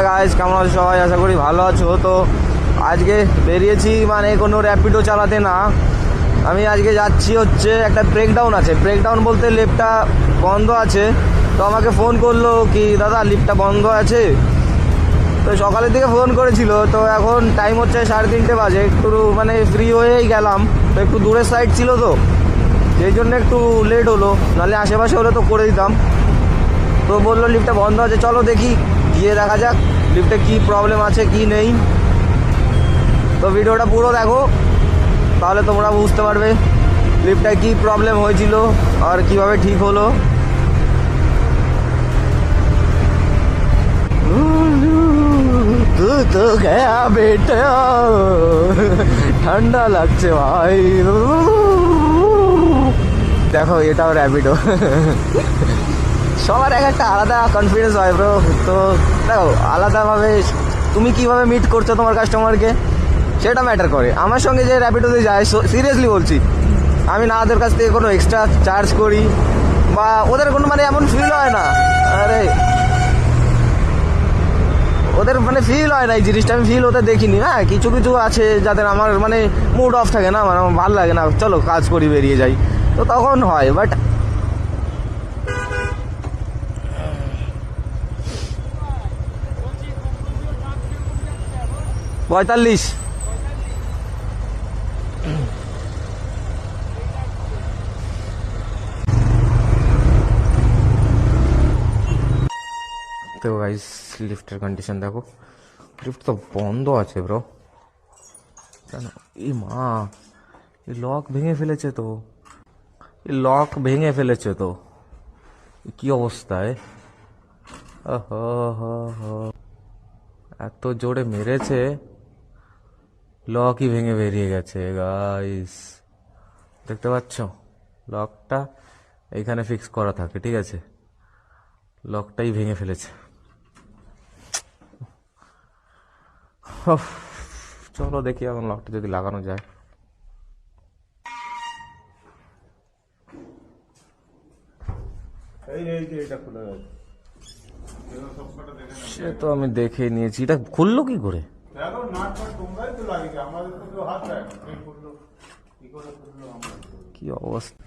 Guys, কেমন আছো সবাই? আশা করি ভালো আছো। তো আজকে বেরিয়েছি, মানে কোনো র্যাপিডো চালাতে না। আমি আজকে যাচ্ছি হচ্ছে একটা ব্রেকডাউন আছে। ব্রেকডাউন বলতে লিফটটা বন্ধ আছে। তো আমাকে ফোন করলো কি, দাদা লিফটটা বন্ধ আছে। তো সকালের দিকে ফোন করেছিল, তো এখন টাইম হচ্ছে 3:30 বাজে। একটু মানে ফ্রি হয়েই গেলাম, তো একটু দূরের সাইড ছিল, তো সেই জন্য একটু লেট হলো। নাহলে আশেপাশে হলে তো করে দিতাম। তো বললো লিফটটা বন্ধ আছে, চলো দেখি গিয়ে দেখা যাক লিফটে কি প্রবলেম আছে কি নেই। তো ভিডিওটা পুরো দেখো, তাহলে তোমরা বুঝতে পারবে লিফটটায় কি প্রবলেম হয়েছিল আর কিভাবে ঠিক হলো। तू तो गया बेटा, ঠান্ডা লাগছে ভাই। দেখো এটাও র্যাপিডো। সবার একটা আলাদা কনফিডেন্স হয় ব্রো। তো দেখো আলাদাভাবে তুমি কিভাবে মিট করছো তোমার কাস্টমারকে, সেটা ম্যাটার করে। আমার সঙ্গে যে র্যাপিডোতে যায়, সিরিয়াসলি বলছি, আমি না ওদের কাছ থেকে কোনো এক্সট্রা চার্জ করি বা ওদের কোনো মানে এমন ফিল হয় না। আরে ওদের মানে ফিল হয় না, এই জিনিসটা আমি ফিল হতে দেখিনি। হ্যাঁ, কিছু কিছু আছে যাদের আমার মানে মুড অফ থাকে না, মানে আমার ভালো লাগে না, চলো কাজ করি বেরিয়ে যাই, তো তখন হয়। বাট 45 তো গাইস, লিফটের কন্ডিশন দেখো। লিফট তো বন্ধ আছে ব্রো। এই মা, এই লক ভেঙে ফেলেছে তো, এই লক ভেঙে ফেলেছে তো, কি অবস্থায়। এত জোরে মেরেছে, লকই ভেঙে বেরিয়ে গেছে গাইস। দেখতে পাচ্ছ, লকটা এইখানে ফিক্স করা থাকে, ঠিক আছে, লকটাই ভেঙে ফেলেছে। চলো দেখি এখন লকটা যদি লাগানো যায়। সে তো আমি দেখে নিয়েছি, এটা খুললো কি করে? কি অবস্থা!